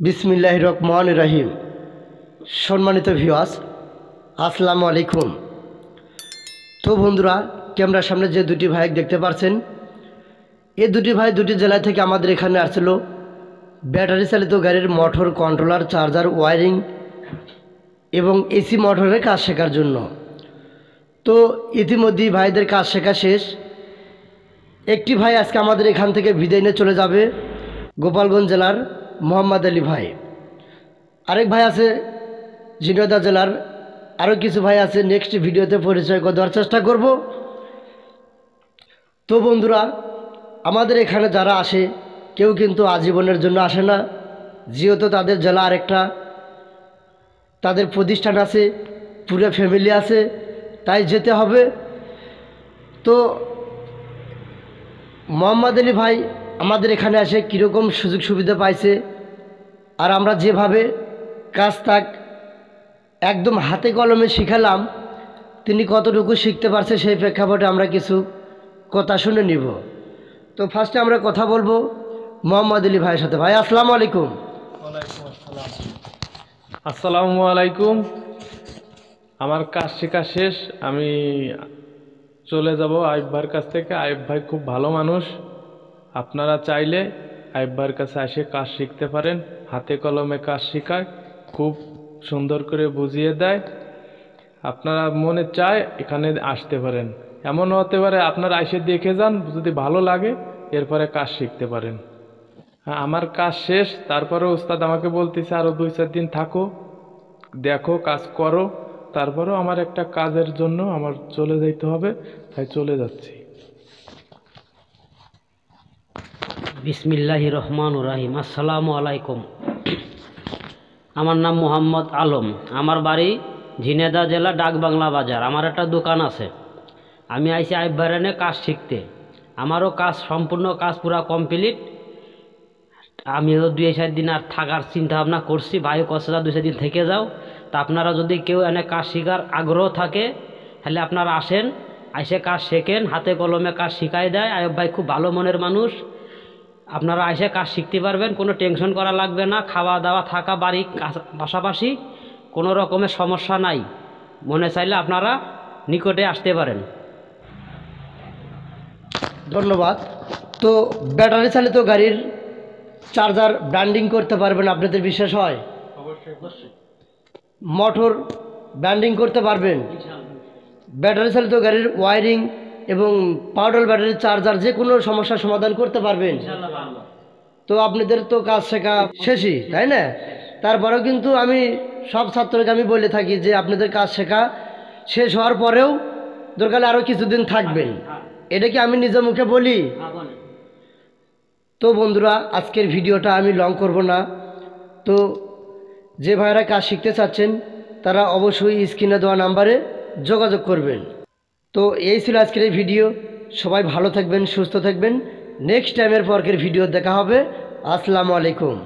বিসমিল্লাহির রহমানির রহিম। সম্মানিত ভিউয়ার্স, আসসালামু আলাইকুম। তো বন্ধুরা, ক্যামেরার সামনে যে দুটি ভাই দেখতে পাচ্ছেন, এই দুটি ভাই দুটি জেলা থেকে আমাদের এখানে আসছিল ব্যাটারি চালিত গাড়ির মোটর, কন্ট্রোলার, চার্জার, ওয়ারিং এবং এসি মোটরের কাজ শেখার জন্য। তো ইতিমধ্যেই ভাইদের কাজ শেখা শেষ। একটি ভাই আজকে আমাদের এখান থেকে বিদায় নিয়ে চলে যাবে গোপালগঞ্জ জেলার মোহাম্মদ আলী ভাই। আরেক ভাই আছে ঝিনাইদহ জেলার। আরও কিছু ভাই আছে, নেক্সট ভিডিওতে পরিচয় করে দেওয়ার চেষ্টা করব। তো বন্ধুরা, আমাদের এখানে যারা আসে কেউ কিন্তু আজীবনের জন্য আসে না, যেহেতু তাদের জেলা আরেকটা, তাদের প্রতিষ্ঠান আছে, পুরো ফ্যামিলি আছে, তাই যেতে হবে। তো মোহাম্মদ আলী ভাই আমাদের এখানে আসে কীরকম সুযোগ সুবিধা পাইছে, আর আমরা যেভাবে কাজ তাক একদম হাতে কলমে শিখালাম, তিনি কতটুকু শিখতে পারছে সেই প্রেক্ষাপটে আমরা কিছু কথা শুনে নিব। তো ফার্স্টে আমরা কথা বলবো মোহাম্মদ আলী ভাইয়ের সাথে। ভাই আসসালামু আলাইকুম। আসসালামু আলাইকুম। আমার কাজ শেখা শেষ, আমি চলে যাব আইব ভাইয়ের কাছ থেকে। আইব ভাই খুব ভালো মানুষ, আপনারা চাইলে আইব ভাইয়ের কাছে এসে কাজ শিখতে পারেন। হাতে কলমে কাজ শেখায়, খুব সুন্দর করে বুঝিয়ে দেয়। আপনারা মনে চায় এখানে আসতে পারেন। এমন হতে পারে আপনারা এসে দেখে যান, যদি ভালো লাগে এরপরে কাজ শিখতে পারেন। হ্যাঁ, আমার কাজ শেষ, তারপরে উস্তাদ আমাকে বলতেছে আরও 2-4 দিন থাকো, দেখো, কাজ করো। তারপরেও আমার একটা কাজের জন্য আমার চলে যেতে হবে, তাই চলে যাচ্ছি। বিসমিল্লাহির রহমানির রহিম। আসসালামু আলাইকুম। আমার নাম মোহাম্মদ আলম, আমার বাড়ি ঝিনাইদহ জেলা ডাকবাংলা বাজার। আমার একটা দোকান আছে। আমি আইসি আইব ভাইয়ের কাজ শিখতে। আমারও কাজ সম্পূর্ণ, কাজ পুরা কমপ্লিট। আমিও 2-4 দিন আর থাকার চিন্তা ভাবনা করছি। ভাই কষ্ট 2-4 দিন থেকে যাও। তা আপনারা যদি কেউ এনে কাজ শেখার আগ্রহ থাকে তাহলে আপনারা আসেন, আইসে কাজ শেখেন, হাতে কলমে কাজ শিখাই দেয়। আইব ভাই খুব ভালো মনের মানুষ। আপনারা এসে কাজ শিখতে পারবেন, কোনো টেনশন করা লাগবে না। খাওয়া দাওয়া, থাকা, বাড়ি পাশাপাশি কোনো রকমের সমস্যা নাই। মনে চাইলে আপনারা নিকটে আসতে পারেন। ধন্যবাদ। তো ব্যাটারি চালিত গাড়ির চার্জার ব্র্যান্ডিং করতে পারবেন, আপনাদের বিশ্বাস হয়? মোটর ব্র্যান্ডিং করতে পারবেন, ব্যাটারি চালিত গাড়ির ওয়ারিং এবং পাউডার ব্যাটারির চার্জার, যে কোনো সমস্যার সমাধান করতে পারবেন। তো আপনাদের তো কাজ শেখা শেষই, তাই না? তারপরেও কিন্তু আমি সব ছাত্রকে আমি বলে থাকি যে আপনাদের কাজ শেখা শেষ হওয়ার পরেও দরকার আরও কিছুদিন থাকবেন। এটা কি আমি নিজের মুখে বলি? তো বন্ধুরা, আজকের ভিডিওটা আমি লং করব না। তো যে ভাইয়েরা কাজ শিখতে চাচ্ছেন তারা অবশ্যই স্ক্রিনে দেওয়া নাম্বারে যোগাযোগ করবেন। তো এই ছিল আজকের এই ভিডিও। সবাই ভালো থাকবেন, সুস্থ থাকবেন। নেক্সট টাইমের পরের ভিডিও দেখা হবে। আসসালামু আলাইকুম।